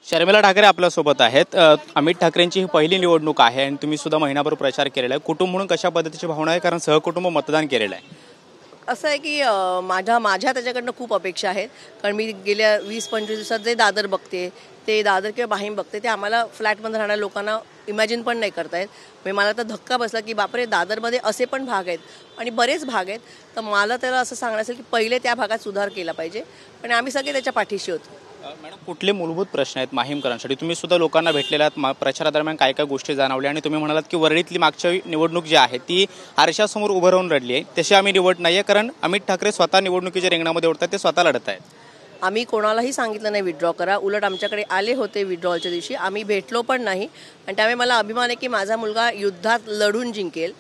शर्मिला ठाकरे आपल्यासोबत आहेत। अमित ठाकरेंची ही पहिली निवडणूक आहे आणि तुम्ही सुद्धा महिनाभर प्रचार केलेला आहे। कुटुंब म्हणून कशा पद्धतीची भावना आहे, कारण सहकुटुंब मतदान केलेलं आहे? असं आहे की माझ्या त्याच्याकडनं खूप अपेक्षा आहेत, कारण मी गेल्या 20-25 दिवसात जे दादर बघते, ते दादर किंवा माहीम बघते, ते आम्हाला फ्लॅटमध्ये राहणाऱ्या लोकांना इमॅजिन पण नाही करतायत। म्हणजे मला तर धक्का बसला की बापरे, दादरमध्ये असे पण भाग आहेत आणि बरेच भाग आहेत। तर मला त्याला असं सांगणं असेल की पहिले त्या भागात सुधार केला पाहिजे आणि आम्ही सगळे त्याच्या पाठीशी होतो। मॅडम, कुठले मूलभूत प्रश्न आहेत माहीमकरांसाठी? तुम्ही सुद्धा लोकांना भेटलेला आहात, प्रचारादरम्यान काय काय गोष्टी जाणवल्या आणि तुम्ही म्हणालात की वरळीतली मागच्या निवडणूक जी आहे ती आरशासमोर उभं राहून लढली आहे, तशी आम्ही निवड नाही आहे, कारण अमित ठाकरे स्वतः निवडणुकीच्या रिंगणामध्ये उतरतात, ते स्वतः लढत आहेत। आम्ही कोणालाही सांगितलं नाही विथड्रॉ करा, उलट आमच्याकडे आले होते विथड्रॉलच्या दिवशी, आम्ही भेटलो पण नाही आणि त्यामुळे मला अभिमान आहे की माझा मुलगा युद्धात लढून जिंकेल।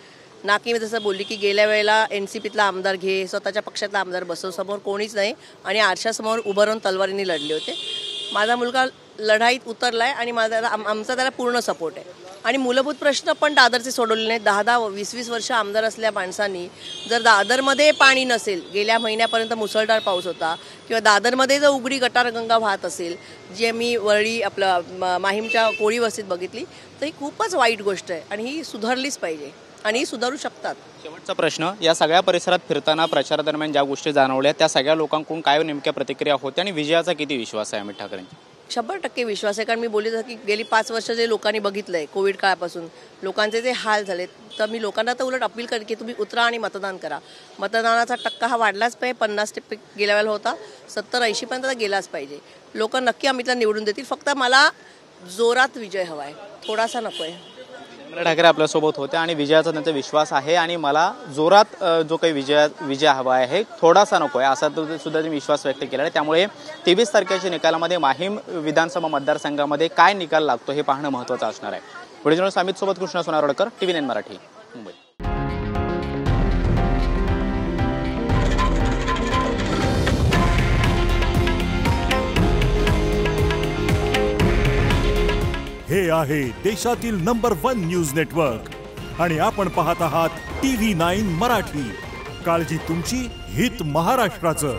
ना की मी जसं बोलली की गेल्या वेळेला NCPतला आमदार घे, स्वतःच्या पक्षातला आमदार बसव, समोर कोणीच नाही आणि आरशासमोर उभं राहून तलवारीने लढले होते। माझा मुलगा लढाईत उतरलाय आणि आमचा त्याला पूर्ण सपोर्ट आहे। आणि मूलभूत प्रश्न पण दादरचे सोडवले नाहीत। 10-10, 20-20 वर्ष आमदार असल्या माणसांनी जर दादरमध्ये पाणी नसेल, गेल्या महिन्यापर्यंत मुसळधार पाऊस होता, किंवा दादरमध्ये जर उघडी गटारगंगा वाहत असेल, जी मी वरळी आपलं माहीमच्या कोळी वस्तीत बघितली, तर ही खूपच वाईट गोष्ट आहे आणि ही सुधारलीच पाहिजे आणि ही सुधारू शकतात। शेवटचा प्रश्न, या सगळ्या परिसरात फिरताना प्रचारादरम्यान ज्या गोष्टी जाणवल्या त्या सगळ्या लोकांकडून काय नेमक्या प्रतिक्रिया होत्या आणि विजयाचा किती विश्वास आहे अमित ठाकरेंचा? 100% विश्वास आहे, कारण मी बोलले की गेली 5 वर्ष जे लोकांनी बघितलंय कोविड काळापासून लोकांचे जे हाल झाले, तर मी लोकांना तर उलट अपील करेन की तुम्ही उतरा आणि मतदान करा। मतदानाचा टक्का हा वाढलाच पाहिजे, 50% गेल्या वेळेला होता, 70-80 पर्यंत गेलाच पाहिजे। लोक नक्की अमितला निवडून देतील, फक्त मला जोरात विजय हवा आहे, थोडासा नको आहे। शर्मिला ठाकरे आपल्यासोबत होत्या आणि विजयाचा त्यांचा विश्वास आहे आणि मला जोरात जो काही विजय हवा आहे, थोडासा नको आहे असा सुद्धा त्यांनी विश्वास व्यक्त केला आहे। त्यामुळे 23 तारखेच्या निकालामध्ये माहीम विधानसभा मतदारसंघामध्ये काय निकाल लागतो हे पाहणं महत्त्वाचं असणार आहे। व्हिडिओ जर्नलिस्ट अमित सोबत कृष्णा सोनारवडकर, TV9 मराठी, मुंबई। हे आहे देशातील नंबर 1 न्यूज नेटवर्क आणि आपण पाहत आहात TV9 मराठी। काळजी तुमची, हित महाराष्ट्राचं।